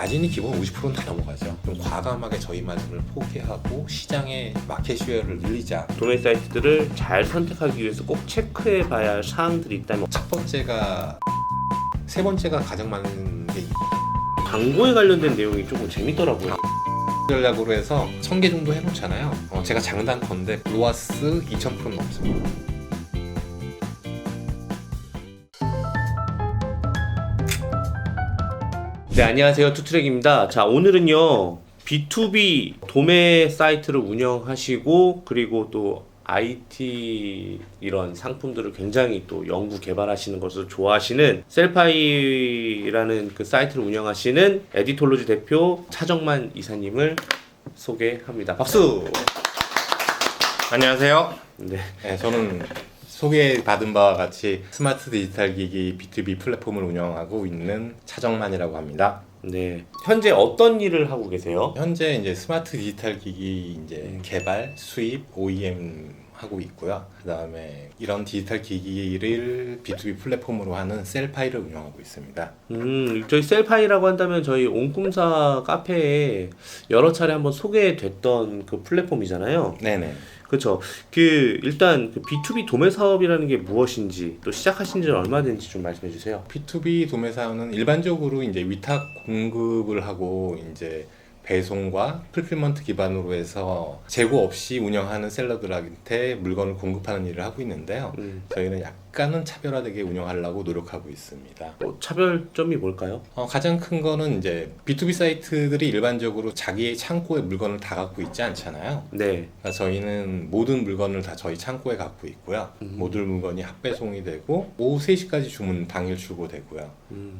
마진이 기본 50%는 다 넘어가죠. 좀 과감하게 저희 마진을 포기하고 시장의 마켓 쉐어를 늘리자. 도매 사이트들을 잘 선택하기 위해서 꼭 체크해 봐야 할 사항들이 있다면 첫 번째가, 세 번째가 가장 많은 게 광고에 관련된 내용이 조금 재밌더라고요. 전략으로 해서 1000개 정도 해놓잖아요. 제가 장단컨대 로아스 2000% 넘습니다. 네, 안녕하세요. 투트랙입니다. 자, 오늘은요 B2B 도매 사이트를 운영하시고 그리고 또 IT 이런 상품들을 굉장히 또 연구 개발하시는 것을 좋아하시는 셀파이라는 그 사이트를 운영하시는 에디톨로지 대표 차정만 이사님을 소개합니다. 박수! 안녕하세요. 네. 네, 저는 소개받은 바와 같이 스마트 디지털 기기 B2B 플랫폼을 운영하고 있는 차정만이라고 합니다. 네. 현재 어떤 일을 하고 계세요? 현재 이제 스마트 디지털 기기 이제 개발, 수입, OEM 하고 있고요. 그다음에 이런 디지털 기기를 B2B 플랫폼으로 하는 셀파이를 운영하고 있습니다. 저희 셀파이라고 한다면 저희 옹꿈사 카페에 여러 차례 한번 소개됐던 그 플랫폼이잖아요. 네네. 그렇죠. 일단 그 B2B 도매 사업이라는 게 무엇인지 또 시작하신 지 얼마 된지 좀 말씀해 주세요. B2B 도매 사업은 일반적으로 이제 위탁 공급을 하고 이제 배송과 풀필먼트 기반으로 해서 재고 없이 운영하는 셀러들한테 물건을 공급하는 일을 하고 있는데요. 저희는 약간은 차별화되게 운영하려고 노력하고 있습니다. 차별점이 뭘까요? 가장 큰 거는 이제 B2B 사이트들이 일반적으로 자기의 창고에 물건을 다 갖고 있지 않잖아요. 네. 그러니까 저희는 모든 물건을 다 저희 창고에 갖고 있고요. 모든 물건이 합배송이 되고 오후 3시까지 주문 당일 출고되고요.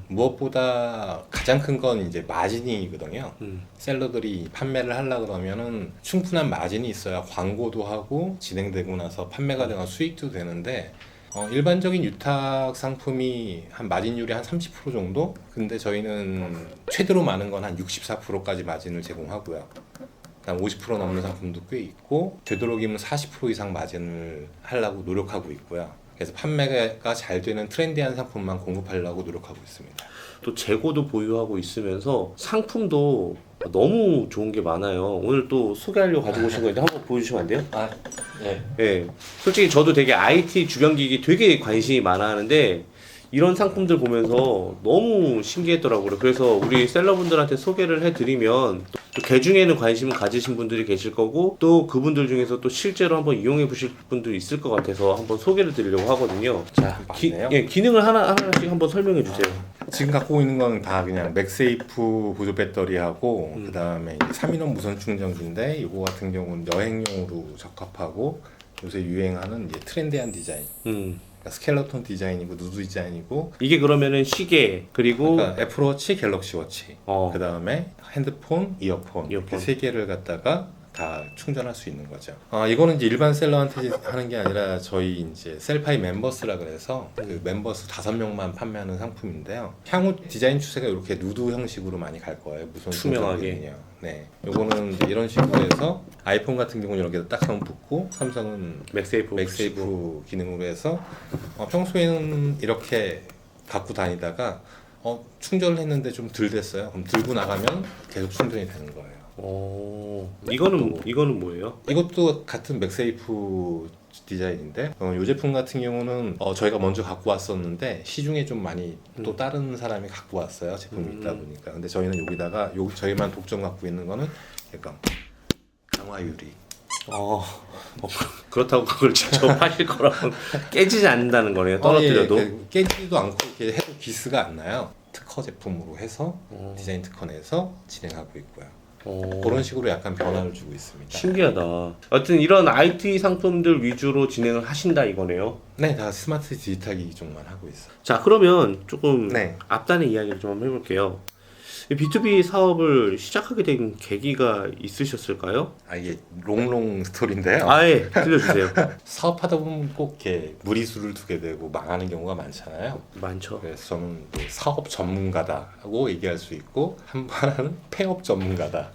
무엇보다 가장 큰 건 이제 마진이거든요. 셀러들이 판매를 하려고 그러면은 충분한 마진이 있어야 광고도 하고 진행되고 나서 판매가 되거나 수익도 되는데 일반적인 유탁 상품이 한 마진율이 한 30% 정도? 근데 저희는 최대로 많은 건 한 64%까지 마진을 제공하고요. 그다음 50% 넘는 상품도 꽤 있고 되도록이면 40% 이상 마진을 하려고 노력하고 있고요. 그래서 판매가 잘 되는 트렌디한 상품만 공급하려고 노력하고 있습니다. 또 재고도 보유하고 있으면서 상품도 너무 좋은 게 많아요. 오늘 또 소개하려고 가지고 오신 건데 한번 보여주시면 안 돼요? 네. 네. 솔직히 저도 되게 IT 주변 기기 되게 관심이 많아 하는데 이런 상품들 보면서 너무 신기했더라고요. 그래서 우리 셀러분들한테 소개를 해드리면 또 개중에는 관심을 가지신 분들이 계실 거고 또 그분들 중에서 또 실제로 한번 이용해 보실 분들이 있을 것 같아서 한번 소개를 드리려고 하거든요. 자, 기능을 하나씩 한번 설명해 주세요. 지금 갖고 있는 건 다 그냥 맥세이프 보조 배터리하고 그 다음에 3인원 무선 충전기인데 이거 같은 경우는 여행용으로 적합하고 요새 유행하는 이제 트렌디한 디자인. 그러니까 스켈레톤 디자인이고 누드 디자인이고 이게 그러면은 시계 그리고 그러니까 애플워치, 갤럭시워치 그 다음에 핸드폰, 이어폰 이렇게 세 개를 갖다가 다 충전할 수 있는 거죠. 이거는 이제 일반 셀러한테 하는 게 아니라 저희 이제 셀파이 멤버스라 그래서 그 멤버스 5명만 판매하는 상품인데요. 향후 디자인 추세가 이렇게 누드 형식으로 많이 갈 거예요. 무슨 투명하게. 네. 요거는 이제 이런 식으로 해서 아이폰 같은 경우는 이렇게 딱 한번 붙고 삼성은 맥세이프 기능으로 해서 평소에는 이렇게 갖고 다니다가 충전을 했는데 좀 덜 됐어요. 그럼 들고 나가면 계속 충전이 되는 거예요. 이거는 뭐예요? 이것도 같은 맥세이프 디자인인데 이 제품 같은 경우는 저희가 먼저 갖고 왔었는데 시중에 좀 많이 또 다른 사람이 갖고 왔어요. 제품이 있다 보니까. 근데 저희는 여기다가 저희만 독점 갖고 있는 거는 약간 강화 유리. 그렇다고 그걸 직접 하실 거라면 깨지지 않는다는 거네요. 떨어뜨려도. 깨지도 않고 이렇게 해도 기스가 안 나요. 특허 제품으로 해서 디자인 특허 내서 진행하고 있고요. 그런 식으로 약간 변화를 주고 있습니다. 신기하다. 하여튼 이런 IT 상품들 위주로 진행을 하신다 이거네요. 네, 다 스마트 디지털 기기 쪽만 하고 있어요. 자, 그러면 조금 네. 앞단의 이야기를 좀 한번 해볼게요. B2B 사업을 시작하게 된 계기가 있으셨을까요? 이게 롱롱 스토리인데요. 예, 들려주세요. 사업하다 보면 꼭 이렇게 무리수를 두게 되고 망하는 경우가 많잖아요. 많죠. 그래서 저는 또 사업 전문가다고 얘기할 수 있고 한번은 폐업 전문가다.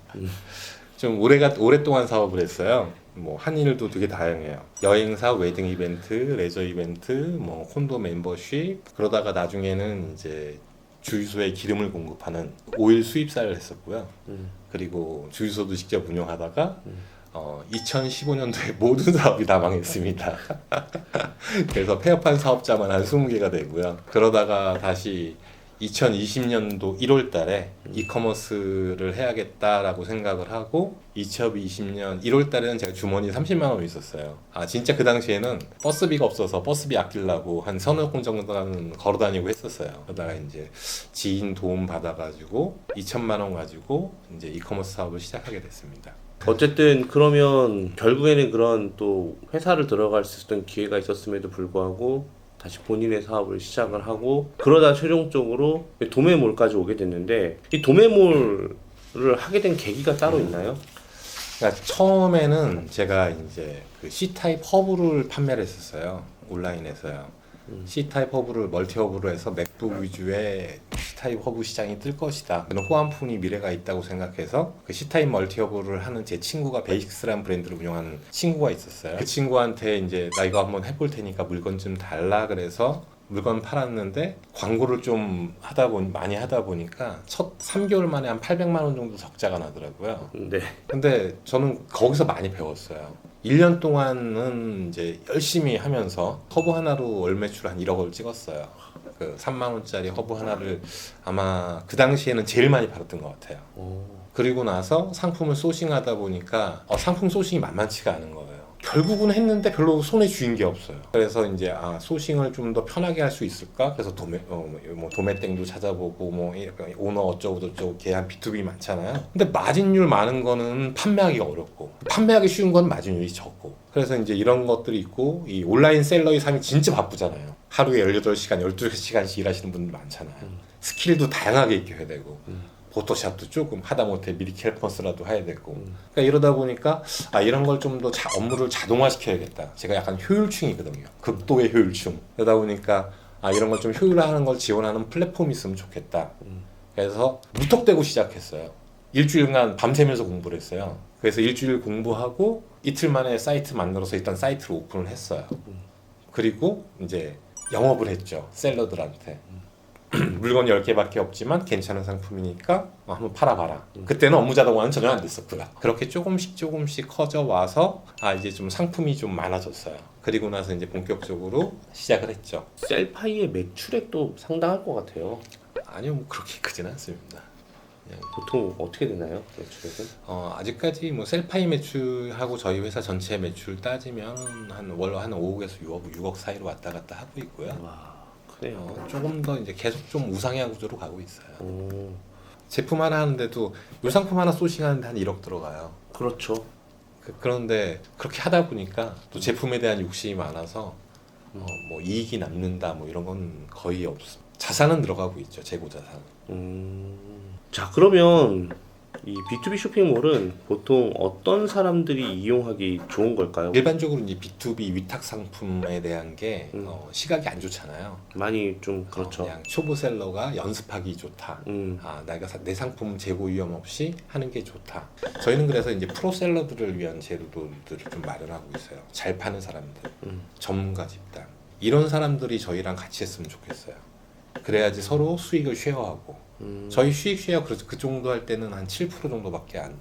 좀 오랫동안 사업을 했어요. 뭐 한 일도 되게 다양해요. 여행사, 웨딩 이벤트, 레저 이벤트, 뭐 콘도 멤버십. 그러다가 나중에는 이제 주유소에 기름을 공급하는 오일 수입사를 했었고요. 그리고 주유소도 직접 운영하다가 2015년도에 모든 사업이 다 망했습니다. 그래서 폐업한 사업자만 한 20개가 되고요. 그러다가 다시 2020년도 1월 달에 이커머스를 해야겠다라고 생각을 하고 2020년 1월 달에는 제가 주머니에 30만 원이 있었어요. 진짜 그 당시에는 버스비가 없어서 버스비 아끼려고 한 서너 군 정도는 걸어 다니고 했었어요. 그러다가 이제 지인 도움 받아가지고 2천만 원 가지고 이제 이커머스 사업을 시작하게 됐습니다. 어쨌든 그러면 결국에는 그런 또 회사를 들어갈 수 있었던 기회가 있었음에도 불구하고 다시 본인의 사업을 시작을 하고 그러다 최종적으로 도매몰까지 오게 됐는데 이 도매몰을 하게 된 계기가 따로 있나요? 그러니까 처음에는 제가 이제 그 C타입 허브를 판매를 했었어요. 온라인에서요. C타입 허브를 멀티 허브로 해서 맥북 위주의 C타입 허브 시장이 뜰 것이다. 그런 호환품이 미래가 있다고 생각해서 그 C타입 멀티 허브를 하는 제 친구가 베이식스라는 브랜드를 운영하는 친구가 있었어요. 그 친구한테 이제 나 이거 한번 해볼 테니까 물건 좀 달라 그래서 물건 팔았는데 광고를 좀 많이 하다 보니까 첫 3개월 만에 한 800만 원 정도 적자가 나더라고요. 네. 근데 저는 거기서 많이 배웠어요. 1년 동안은 이제 열심히 하면서 허브 하나로 월 매출 한 1억을 찍었어요. 그 3만 원짜리 허브 하나를 아마 그 당시에는 제일 많이 팔았던 것 같아요. 그리고 나서 상품을 소싱하다 보니까 상품 소싱이 만만치가 않은 거예요. 결국은 했는데 별로 손에 쥐인 게 없어요. 그래서 이제 소싱을 좀 더 편하게 할 수 있을까? 그래서 도매땡도 찾아보고 오너 어쩌고 저쩌고 걔한 B2B 많잖아요. 근데 마진율 많은 거는 판매하기가 어렵고 판매하기 쉬운 건 마진율이 적고 그래서 이제 이런 것들이 있고 이 온라인 셀러의 삶이 진짜 바쁘잖아요. 하루에 18시간, 12시간씩 일하시는 분들 많잖아요. 스킬도 다양하게 익혀야 되고 포토샵도 조금 하다못해 미리 캘퍼스라도 해야 되고 그러니까 이러다 보니까 이런 걸 좀 더 업무를 자동화시켜야겠다. 제가 약간 효율충이거든요. 극도의 효율충. 그러다 보니까 이런 걸 좀 효율화하는 걸 지원하는 플랫폼이 있으면 좋겠다. 그래서 무턱대고 시작했어요. 일주일간 밤새면서 공부를 했어요. 그래서 일주일 공부하고 이틀 만에 사이트 만들어서 일단 사이트를 오픈을 했어요. 그리고 이제 영업을 했죠. 셀러들한테. 물건 10개밖에 없지만 괜찮은 상품이니까 한번 팔아봐라. 그때는 업무 자동화는 전혀 안 됐었고요. 그렇게 조금씩 커져 와서 이제 좀 상품이 좀 많아졌어요. 그리고 나서 이제 본격적으로 시작을 했죠. 셀파이의 매출액도 상당할 것 같아요. 아니요, 뭐 그렇게 크지는 않습니다. 보통 어떻게 되나요? 매출액은? 아직까지 뭐 셀파이 매출하고 저희 회사 전체 매출 따지면 월 한 5억에서 6억 사이로 왔다 갔다 하고 있고요. 와. 그래요. 조금 더 이제 계속 좀 우상향 구조로 가고 있어요. 제품 하나 하는데도 요 상품 하나 소싱하는데 한 1억 들어가요. 그렇죠. 그런데 그렇게 하다 보니까 또 제품에 대한 욕심이 많아서 뭐 이익이 남는다 뭐 이런 건 거의 없어. 자산은 들어가고 있죠. 재고 자산. 자, 그러면 이 B2B 쇼핑몰은 보통 어떤 사람들이 이용하기 좋은 걸까요? 일반적으로 이제 B2B 위탁 상품에 대한 게 시각이 안 좋잖아요. 많이 좀 그렇죠. 그냥 초보 셀러가 연습하기 좋다. 내가 내 상품 재고 위험 없이 하는 게 좋다. 저희는 그래서 이제 프로 셀러들을 위한 제도들을 좀 마련하고 있어요. 잘 파는 사람들, 전문가 집단 이런 사람들이 저희랑 같이 했으면 좋겠어요. 그래야지 서로 수익을 쉐어하고. 저희 수익 쉐어 그 정도 할 때는 한 7% 정도밖에 안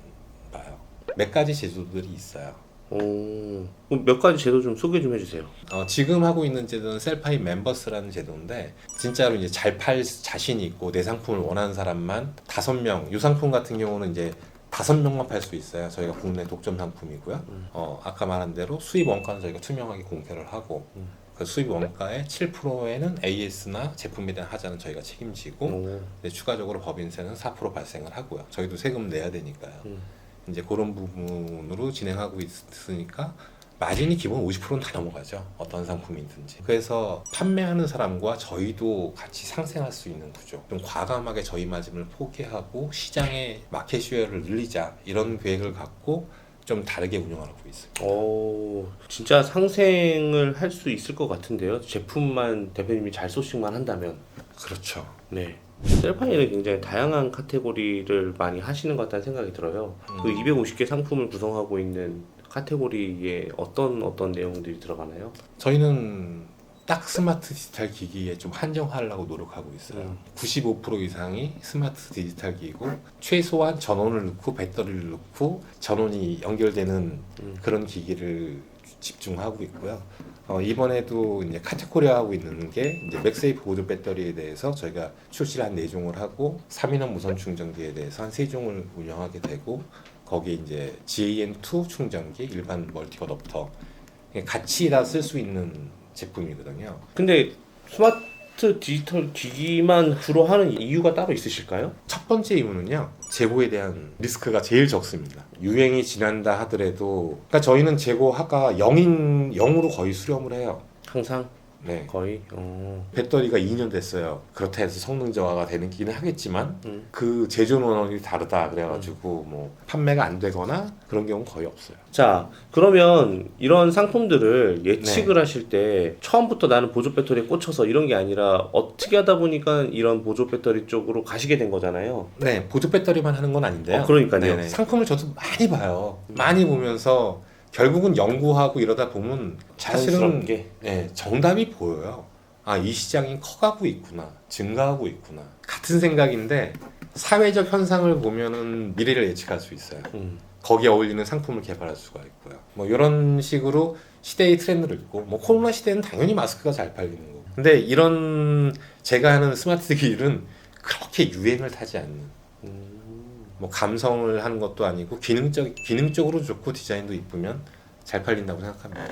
봐요. 몇 가지 제도들이 있어요. 그럼 몇 가지 제도 좀 소개 좀 해주세요. 지금 하고 있는 제도는 셀파이 멤버스라는 제도인데 진짜로 이제 잘 팔 자신이 있고 내 상품을 원하는 사람만 5명. 이 상품 같은 경우는 이제 5명만 팔 수 있어요. 저희가 국내 독점 상품이고요. 아까 말한 대로 수입 원가는 저희가 투명하게 공개를 하고 그 수입 원가의 7%에는 AS나 제품에 대한 하자는 저희가 책임지고 추가적으로 법인세는 4% 발생을 하고요. 저희도 세금 내야 되니까요. 이제 그런 부분으로 진행하고 있으니까 마진이 기본 50%는 다 넘어가죠. 어떤 상품이든지. 그래서 판매하는 사람과 저희도 같이 상생할 수 있는 구조. 좀 과감하게 저희 마진을 포기하고 시장의 마켓 쉐어를 늘리자 이런 계획을 갖고 좀 다르게 운영하고 있어요. 진짜 상생을 할 수 있을 것 같은데요. 제품만 대표님이 잘 소싱만 한다면. 그렇죠. 네. 셀파이는 굉장히 다양한 카테고리를 많이 하시는 것 같다는 생각이 들어요. 그 250개 상품을 구성하고 있는 카테고리에 어떤 내용들이 들어가나요? 저희는 딱 스마트 디지털 기기에 좀 한정하려고 노력하고 있어요. 95% 이상이 스마트 디지털 기기고 최소한 전원을 넣고 배터리를 넣고 전원이 연결되는 그런 기기를 집중하고 있고요. 이번에도 이제 카테고리화 하고 있는 게 이제 맥세이프 보조 배터리에 대해서 저희가 출시를 한 4종을 하고 3인원 무선 충전기에 대해서 한 3종을 운영하게 되고 거기에 이제 GAN2 충전기, 일반 멀티 어댑터 같이 다 쓸 수 있는 제품이거든요. 근데 스마트 디지털 기기만 주로 하는 이유가 따로 있으실까요? 첫 번째 이유는요, 재고에 대한 리스크가 제일 적습니다. 유행이 지난다 하더라도, 그러니까 저희는 재고하가 0으로 거의 수렴을 해요. 항상 네. 거의. 배터리가 2년 됐어요. 그렇다 해서 성능 저하가 되기는 하겠지만 그 제조 노하우이 다르다 그래가지고 뭐 판매가 안 되거나 그런 경우는 거의 없어요. 자, 그러면 이런 상품들을 예측을 하실 때 처음부터 나는 보조 배터리에 꽂혀서 이런 게 아니라 어떻게 하다 보니까 이런 보조 배터리 쪽으로 가시게 된 거잖아요. 네, 보조 배터리만 하는 건 아닌데요. 그러니까요. 네네. 상품을 저도 많이 봐요. 많이 보면서 결국은 연구하고 이러다 보면 사실은 자연스럽게. 네, 정답이 보여요. 아, 이 시장이 커가고 있구나, 증가하고 있구나. 같은 생각인데 사회적 현상을 보면은 미래를 예측할 수 있어요. 거기에 어울리는 상품을 개발할 수가 있고요. 뭐 이런 식으로 시대의 트렌드를 읽고, 뭐 코로나 시대는 당연히 마스크가 잘 팔리는 거고. 근데 이런 제가 하는 스마트 기기는 그렇게 유행을 타지 않는. 뭐 감성을 하는 것도 아니고 기능적으로 좋고 디자인도 이쁘면 잘 팔린다고 생각합니다.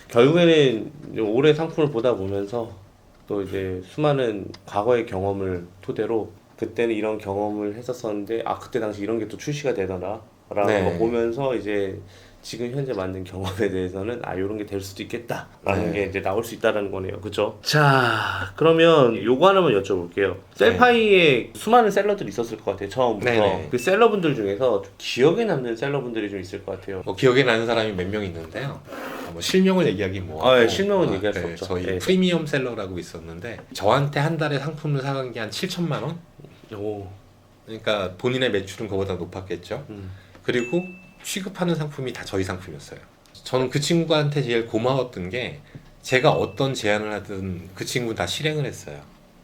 결국에는 올해 상품을 보다 보면서 또 이제 수많은 과거의 경험을 토대로 그때는 이런 경험을 했었었는데 그때 당시 이런 게 또 출시가 되더라 라는 네. 거 보면서 이제 지금 현재 만든 경험에 대해서는 이런 게 될 수도 있겠다라는 네. 게 이제 나올 수 있다라는 거네요. 그죠? 자, 그러면 요거 하나만 여쭤볼게요. 셀파이에 수많은 셀러들이 있었을 것 같아요. 처음부터. 네네. 그 셀러분들 중에서 좀 기억에 남는 셀러분들이 좀 있을 것 같아요. 뭐 기억에 나는 사람이 몇 명 있는데요. 뭐 실명을 얘기하기 뭐. 예, 실명은 얘기할 수 없죠. 저희 예. 프리미엄 셀러라고 있었는데 저한테 한 달에 상품을 사간 게 한 7천만 원. 오. 그러니까 본인의 매출은 그보다 높았겠죠. 그리고 취급하는 상품이 다 저희 상품이었어요. 저는 그 친구한테 제일 고마웠던 게 제가 어떤 제안을 하든 그 친구는 다 실행을 했어요.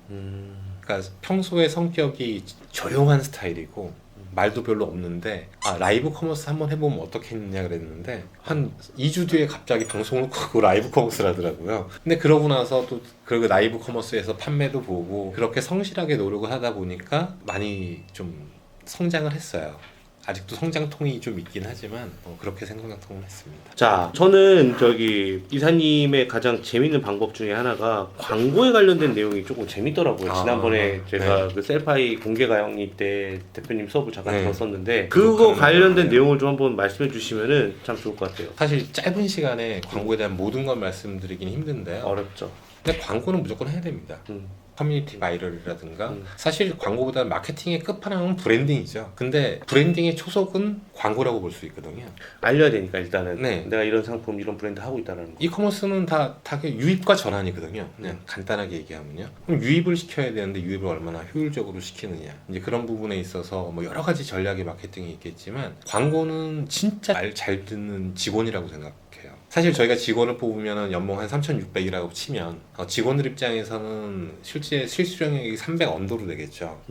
그러니까 평소에 성격이 조용한 스타일이고 말도 별로 없는데 라이브 커머스 한번 해보면 어떻겠느냐 그랬는데 한 2주 뒤에 갑자기 방송을 끄고 라이브 커머스를 하더라고요. 근데 그러고 나서 또 그 라이브 커머스에서 판매도 보고 그렇게 성실하게 노력을 하다 보니까 많이 좀 성장을 했어요. 아직도 성장통이 좀 있긴 하지만 그렇게 성장통을 했습니다. 자, 저는 이사님의 가장 재밌는 방법 중에 하나가 광고에 관련된 내용이 조금 재밌더라고요. 지난번에 제가 네. 그 셀파이 공개 가영이 때 대표님 수업을 잠깐 네. 들었었는데 그거 관련된 내용을 좀 한번 말씀해 주시면은 참 좋을 것 같아요. 사실 짧은 시간에 광고에 대한 모든 걸 말씀드리긴 힘든데요. 어렵죠. 근데 광고는 무조건 해야 됩니다. 커뮤니티 바이럴이라든가 사실 광고보다 마케팅의 끝판왕은 브랜딩이죠. 근데 브랜딩의 초석은 광고라고 볼 수 있거든요. 알려야 되니까 일단은 네. 내가 이런 상품, 이런 브랜드 하고 있다는 거. 이커머스는 다 유입과 전환이거든요. 그냥 간단하게 얘기하면요. 그럼 유입을 시켜야 되는데 유입을 얼마나 효율적으로 시키느냐. 이제 그런 부분에 있어서 뭐 여러 가지 전략의 마케팅이 있겠지만 광고는 진짜 말 잘 듣는 직원이라고 생각해요. 사실 저희가 직원을 뽑으면 연봉 한 3,600이라고 치면 직원들 입장에서는 실제 실수령액이 300 언더로 되겠죠.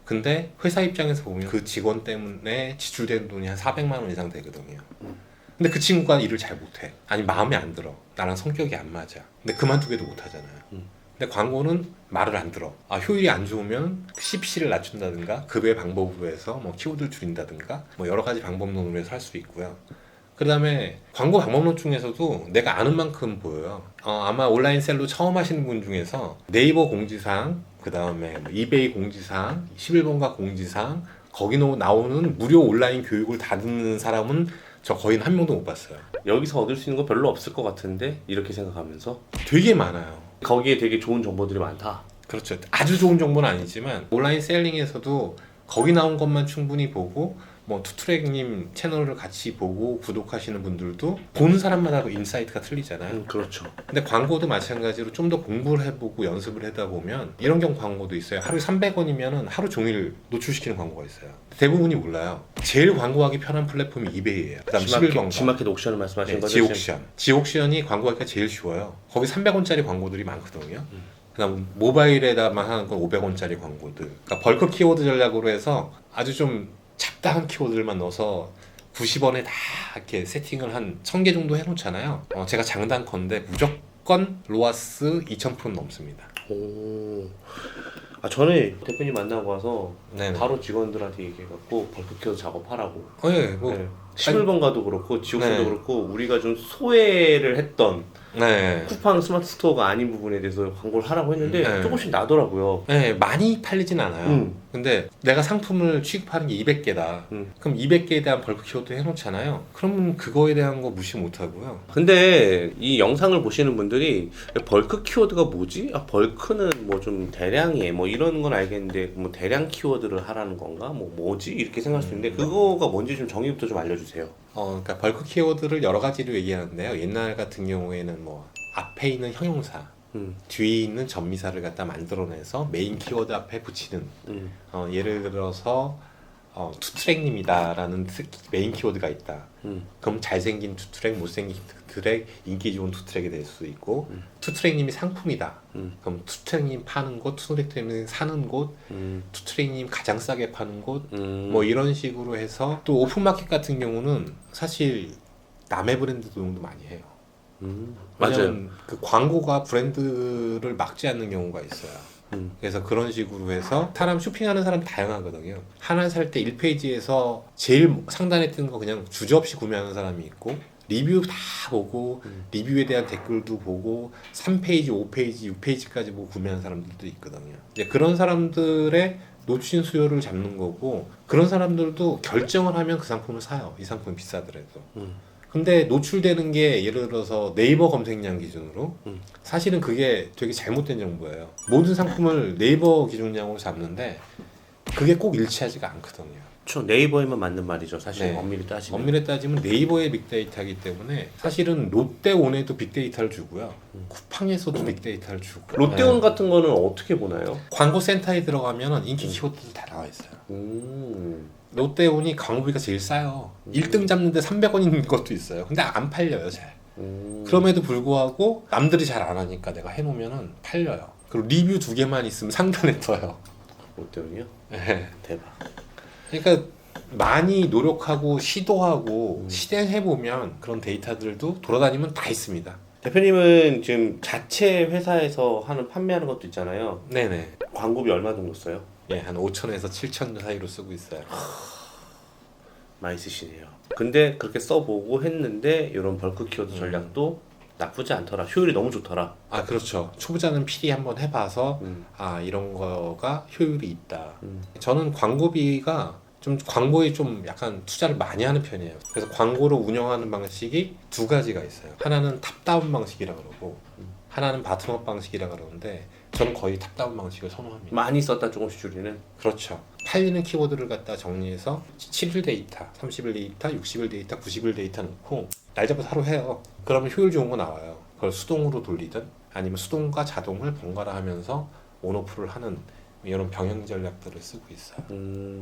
근데 회사 입장에서 보면 그 직원 때문에 지출되는 돈이 한 400만 원 이상 되거든요. 근데 그 친구가 일을 잘 못해. 아니 마음에 안 들어. 나랑 성격이 안 맞아. 근데 그만두게도 못 하잖아요. 근데 광고는 말을 안 들어. 효율이 안 좋으면 CPC를 낮춘다든가 급여 방법으로 해서 뭐 키워드를 줄인다든가 뭐 여러 가지 방법론으로 해서 할 수 있고요. 그 다음에 광고 방법론 중에서도 내가 아는 만큼 보여요. 아마 온라인 셀로 처음 하시는 분 중에서 네이버 공지사항, 그 다음에 뭐 이베이 공지사항, 11번가 공지사항, 거기 나오는 무료 온라인 교육을 다 듣는 사람은 저 거의 한 명도 못 봤어요. 여기서 얻을 수 있는 거 별로 없을 것 같은데 이렇게 생각하면서 되게 많아요. 거기에 되게 좋은 정보들이 많다. 그렇죠. 아주 좋은 정보는 아니지만 온라인 셀링에서도 거기 나온 것만 충분히 보고 뭐 투트랙님 채널을 같이 보고 구독하시는 분들도 보는 사람마다 인사이트가 틀리잖아요. 그렇죠. 근데 광고도 마찬가지로 좀 더 공부를 해보고 연습을 하다 보면 이런 경우 광고도 있어요. 하루에 300원이면 하루 종일 노출시키는 광고가 있어요. 대부분이 몰라요. 제일 광고하기 편한 플랫폼이 이베이예요. 그다음 11번가. 지마켓 옥션을 말씀하시는 거죠? 지옥션. 지옥션이 광고하기가 제일 쉬워요. 거기 300원짜리 광고들이 많거든요. 그다음 모바일에다만 하는 건 500원짜리 광고들. 그러니까 벌크 키워드 전략으로 해서 아주 좀 잡다한 키워드들만 넣어서 90원에 다 이렇게 세팅을 한 1000개 정도 해놓잖아요. 제가 장단컨대 무조건 로아스 2000%는 넘습니다. 오. 아 전에 대표님 만나고 와서 네네. 바로 직원들한테 얘기해갖고 벌크 키워드 작업하라고. 네, 뭐, 네. 11번가도 그렇고 지옥선도 네. 그렇고 우리가 좀 소외를 했던 네. 쿠팡 스마트 스토어가 아닌 부분에 대해서 광고를 하라고 했는데 네. 조금씩 나더라고요. 네, 많이 팔리진 않아요. 근데 내가 상품을 취급하는 게 200개다. 그럼 200개에 대한 벌크 키워드 해놓잖아요. 그러면 그거에 대한 거 무시 못하고요. 근데 이 영상을 보시는 분들이 벌크 키워드가 뭐지? 아 벌크는 뭐 좀 대량이에 뭐 이런 건 알겠는데 뭐 대량 키워드를 하라는 건가? 뭐 뭐지? 이렇게 생각할 수 있는데 그거가 뭔지 좀 정의부터 좀 알려주세요. 그러니까 벌크 키워드를 여러 가지로 얘기하는데요. 옛날 같은 경우에는 뭐 앞에 있는 형용사, 뒤에 있는 전미사를 갖다 만들어내서 메인 키워드 앞에 붙이는. 예를 들어서 투트랙님이다라는 메인 키워드가 있다. 그럼 잘생긴 투트랙, 못생긴 투트랙, 인기 좋은 투트랙이 될 수 있고, 투트랙님이 상품이다. 그럼 투트랙님 파는 곳, 투트랙님 사는 곳, 투트랙님 가장 싸게 파는 곳, 뭐 이런 식으로 해서. 또 오픈마켓 같은 경우는 사실 남의 브랜드 도용도 많이 해요. 맞아요. 그 광고가 브랜드를 막지 않는 경우가 있어요. 그래서 그런 식으로 해서 사람 쇼핑하는 사람이 다양하거든요. 하나 살 때 1페이지에서 제일 상단에 뜬 거 그냥 주저없이 구매하는 사람이 있고, 리뷰 다 보고 리뷰에 대한 댓글도 보고 3페이지, 5페이지, 6페이지까지 보고 구매하는 사람들도 있거든요. 이제 그런 사람들의 놓친 수요를 잡는 거고, 그런 사람들도 결정을 하면 그 상품을 사요. 이 상품이 비싸더라도. 근데 노출되는 게 예를 들어서 네이버 검색량 기준으로 사실은 그게 되게 잘못된 정보예요. 모든 상품을 네이버 기준량으로 잡는데 그게 꼭 일치하지가 않거든요. 그렇죠. 네이버에만 맞는 말이죠. 사실 네. 엄밀히 따지면. 엄밀히 따지면 네이버의 빅데이터이기 때문에 사실은 롯데온에도 빅데이터를 주고요. 쿠팡에서도 빅데이터를 주고. 롯데온 같은 거는 어떻게 보나요? 광고 센터에 들어가면 인기 키워드들 다 나와 있어요. 롯데온이 광고비가 제일 싸요. 1등 잡는데 300원인 것도 있어요. 근데 안 팔려요, 잘. 그럼에도 불구하고 남들이 잘 안 하니까 내가 해놓으면 팔려요. 그리고 리뷰 2개만 있으면 상단에 떠요. 롯데온이요? 네. 대박. 그러니까 많이 노력하고 시도하고 실행해보면 그런 데이터들도 돌아다니면 다 있습니다. 대표님은 지금 자체 회사에서 하는 판매하는 것도 있잖아요. 네네. 광고비 얼마 정도 써요? 예, 한 5천에서 7천 사이로 쓰고 있어요. 많이 쓰시네요. 근데 그렇게 써보고 했는데 이런 벌크 키워드 전략도 나쁘지 않더라. 효율이 너무 좋더라. 아, 그렇죠. 초보자는 PD 한번 해봐서 이런 거가 효율이 있다. 저는 광고비가 좀 광고에 좀 약간 투자를 많이 하는 편이에요. 그래서 광고를 운영하는 방식이 두 가지가 있어요. 하나는 탑다운 방식이라 그러고 하나는 바텀업 방식이라 그러는데 저는 거의 탑다운 방식을 선호합니다. 많이 썼다 조금씩 줄이는. 그렇죠. 팔리는 키워드를 갖다 정리해서 7일 데이터, 30일 데이터, 60일 데이터, 90일 데이터 넣고 날 잡아서 하루 해요. 그러면 효율 좋은 거 나와요. 그걸 수동으로 돌리든 아니면 수동과 자동을 번갈아 하면서 온오프를 하는 이런 병행 전략들을 쓰고 있어요.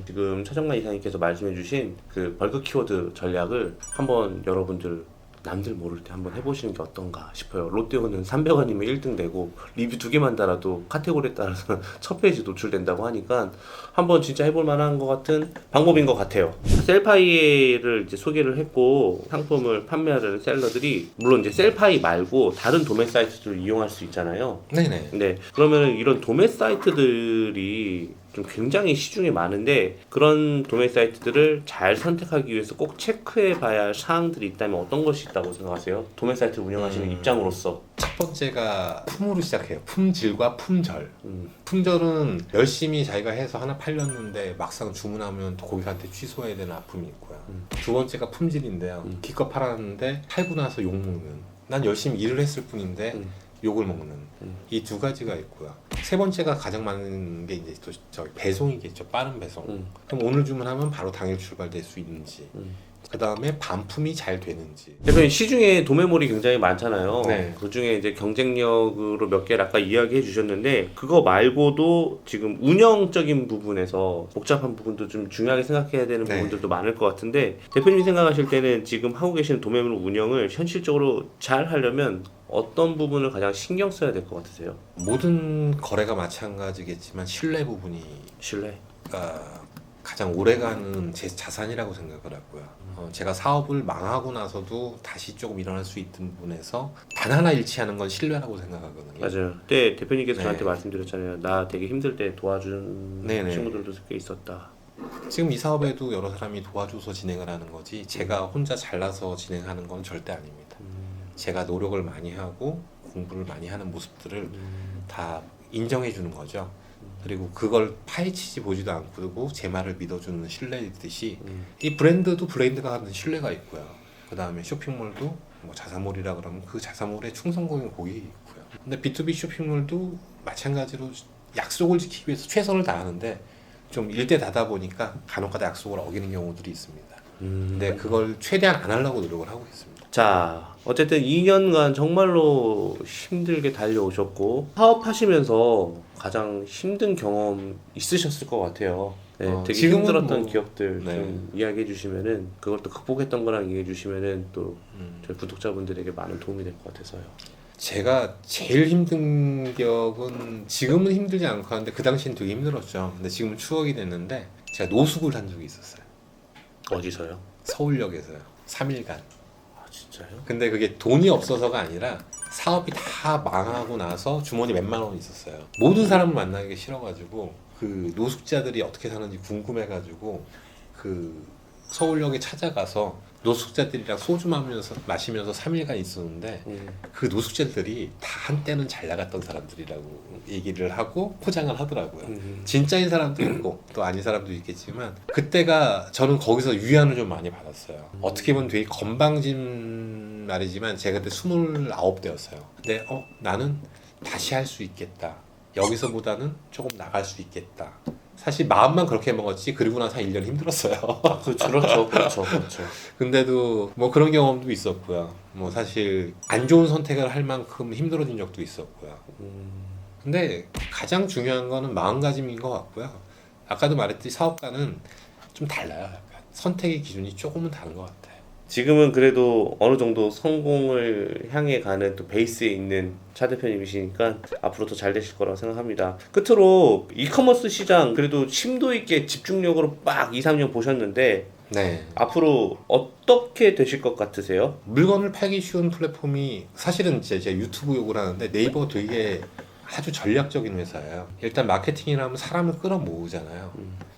지금 차정만 이사님께서 말씀해주신 그 벌크 키워드 전략을 한번 여러분들 남들 모를 때 한번 해보시는 게 어떤가 싶어요. 롯데온은 300원이면 1등 되고 리뷰 2개만 달아도 카테고리에 따라서 첫 페이지 노출된다고 하니까 한번 진짜 해볼 만한 것 같은 방법인 것 같아요. 셀파이를 이제 소개를 했고 상품을 판매하는 셀러들이 물론 이제 셀파이 말고 다른 도매 사이트를 이용할 수 있잖아요. 네네. 네, 그러면 이런 도매 사이트들이 좀 굉장히 시중에 많은데 그런 도매 사이트들을 잘 선택하기 위해서 꼭 체크해 봐야 할 사항들이 있다면 어떤 것이 있다고 생각하세요? 도매 사이트 운영하시는 입장으로서. 첫 번째가 품으로 시작해요. 품질과 품절. 품절은 열심히 자기가 해서 하나 팔렸는데 막상 주문하면 또 고객한테 취소해야 되는 아픔이 있고요. 두 번째가 품질인데요. 기껏 팔았는데 팔고 나서 욕먹는. 난 열심히 일을 했을 뿐인데 욕을 먹는 이 두 가지가 있고요. 세 번째가 가장 많은 게 이제 또 저기 배송이겠죠. 빠른 배송. 그럼 오늘 주문하면 바로 당일 출발될 수 있는지. 그 다음에 반품이 잘 되는지. 대표님 시중에 도매몰이 굉장히 많잖아요. 네. 그 중에 이제 경쟁력으로 몇 개를 아까 이야기해 주셨는데 그거 말고도 지금 운영적인 부분에서 복잡한 부분도 좀 중요하게 생각해야 되는 네. 부분들도 많을 것 같은데 대표님이 생각하실 때는 지금 하고 계시는 도매몰 운영을 현실적으로 잘 하려면 어떤 부분을 가장 신경 써야 될 것 같으세요? 모든 거래가 마찬가지겠지만 신뢰 부분이 신뢰. 가장 오래가는 제 자산이라고 생각을 하고요. 제가 사업을 망하고 나서도 다시 조금 일어날 수 있는 부분에서 단 하나 잃지 않은 건 신뢰라고 생각하거든요. 맞아요. 그때 대표님께서 네. 저한테 말씀드렸잖아요. 나 되게 힘들 때 도와준 네네. 친구들도 꽤 있었다. 지금 이 사업에도 여러 사람이 도와줘서 진행을 하는 거지 제가 혼자 잘나서 진행하는 건 절대 아닙니다. 제가 노력을 많이 하고 공부를 많이 하는 모습들을 다 인정해 주는 거죠. 그리고 그걸 파헤치지 보지도 않고 그리고 제 말을 믿어주는 신뢰이듯이 이 브랜드도 브랜드가 갖는 신뢰가 있고요. 그 다음에 쇼핑몰도 뭐 자사몰이라 그러면 그 자사몰에 충성공의 고객이 있고요. 근데 B2B 쇼핑몰도 마찬가지로 약속을 지키기 위해서 최선을 다하는데 좀 일대다다 보니까 간혹가다 약속을 어기는 경우들이 있습니다. 근데 그걸 최대한 안 하려고 노력을 하고 있습니다. 자, 어쨌든 2년간 정말로 힘들게 달려오셨고 사업하시면서 가장 힘든 경험 있으셨을 것 같아요. 네, 되게 지금은 힘들었던 뭐, 기억들 네. 좀 이야기해 주시면은 그걸 또 극복했던 거랑 얘기해 주시면은 또 저희 구독자분들에게 많은 도움이 될 것 같아서요. 제가 제일 힘든 기억은 지금은 힘들지 않고 하는데 그 당시엔 되게 힘들었죠. 근데 지금은 추억이 됐는데 제가 노숙을 한 적이 있었어요. 어디서요? 서울역에서요. 3일간. 아 진짜요? 근데 그게 돈이 없어서가 아니라 사업이 다 망하고 나서 주머니 몇만 원 있었어요. 모든 사람을 만나기 싫어가지고 그 노숙자들이 어떻게 사는지 궁금해가지고 그 서울역에 찾아가서 노숙자들이랑 소주 마시면서 3일간 있었는데 그 노숙자들이 다 한때는 잘 나갔던 사람들이라고 얘기를 하고 포장을 하더라고요. 진짜인 사람도 있고 또 아닌 사람도 있겠지만 그때가 저는 거기서 위안을 좀 많이 받았어요. 어떻게 보면 되게 건방진 말이지만 제가 그때 29대였어요. 근데 나는 다시 할 수 있겠다. 여기서보다는 조금 나갈 수 있겠다. 사실 마음만 그렇게 먹었지 그리고 나서 1년 힘들었어요. 그렇죠. 근데도 뭐 그런 경험도 있었고요. 뭐 사실 안 좋은 선택을 할 만큼 힘들어진 적도 있었고요. 근데 가장 중요한 거는 마음가짐인 것 같고요. 아까도 말했듯이 사업가는 좀 달라요. 약간. 선택의 기준이 조금은 다른 것 같아요. 지금은 그래도 어느 정도 성공을 향해 가는 또 베이스에 있는 차 대표님이시니까 앞으로 더 잘 되실 거라고 생각합니다. 끝으로 이커머스 시장 그래도 심도 있게 집중력으로 빡 2, 3년 보셨는데 네. 앞으로 어떻게 되실 것 같으세요? 물건을 팔기 쉬운 플랫폼이 사실은 제가 유튜브 욕을 하는데 네이버가 되게 아주 전략적인 회사예요. 일단 마케팅이라면 사람을 끌어모으잖아요.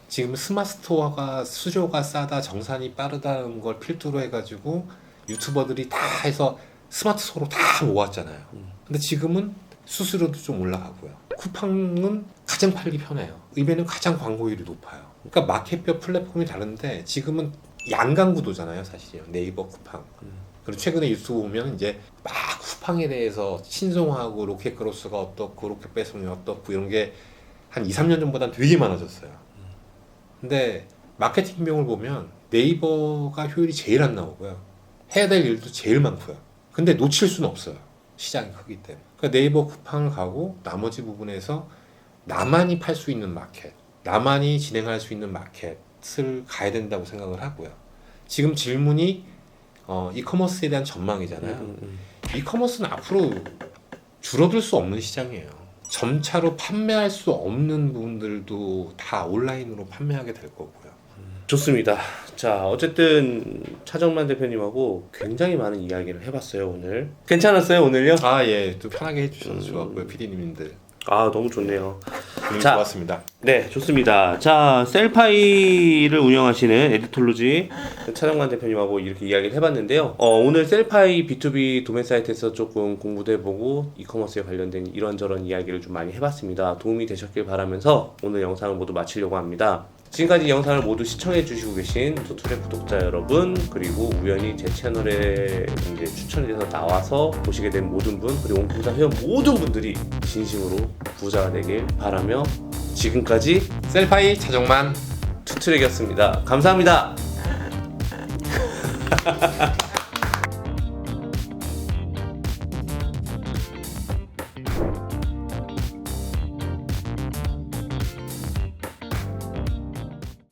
지금 스마트스토어가 수요가 싸다, 정산이 빠르다는 걸 필두로 해가지고 유튜버들이 다 해서 스마트스토어로 다 모았잖아요. 근데 지금은 수수료도 좀 올라가고요. 쿠팡은 가장 팔기 편해요. 이베는 가장 광고율이 높아요. 그러니까 마켓별 플랫폼이 다른데 지금은 양강구도잖아요, 사실이요. 네이버, 쿠팡. 그리고 최근에 유튜브 보면 이제 막 쿠팡에 대해서 신송하고 로켓크로스가 어떻고 로켓 배송이 어떻고 이런 게 한 2, 3년 전보다는 되게 많아졌어요. 근데 마케팅 비용을 보면 네이버가 효율이 제일 안 나오고요. 해야 될 일도 제일 많고요. 근데 놓칠 수는 없어요. 시장이 크기 때문에. 그러니까 네이버 쿠팡을 가고 나머지 부분에서 나만이 팔 수 있는 마켓, 나만이 진행할 수 있는 마켓을 가야 된다고 생각을 하고요. 지금 질문이 이커머스에 대한 전망이잖아요. 이커머스는 앞으로 줄어들 수 없는 시장이에요. 점차로 판매할 수 없는 부분들도 다 온라인으로 판매하게 될 거고요. 좋습니다. 자, 어쨌든 차정만 대표님하고 굉장히 많은 이야기를 해봤어요 오늘. 괜찮았어요 오늘요? 아, 예. 또 편하게 해주셔서 좋았고요. PD님들. 아 너무 좋네요. 자, 좋았습니다. 네, 좋습니다. 자, 셀파이를 운영하시는 에디톨로지 차정만 대표님하고 이렇게 이야기를 해봤는데요. 오늘 셀파이 B2B 도매 사이트에서 조금 공부도 해보고 이커머스에 관련된 이런저런 이야기를 좀 많이 해봤습니다. 도움이 되셨길 바라면서 오늘 영상을 모두 마치려고 합니다. 지금까지 이 영상을 모두 시청해 주시고 계신 투트랙 구독자 여러분, 그리고 우연히 제 채널에 이제 추천돼서 나와서 보시게 된 모든 분, 그리고 옹부자 회원 모든 분들이 진심으로 부자가 되길 바라며 지금까지 셀파이 차정만 투트랙이었습니다. 감사합니다.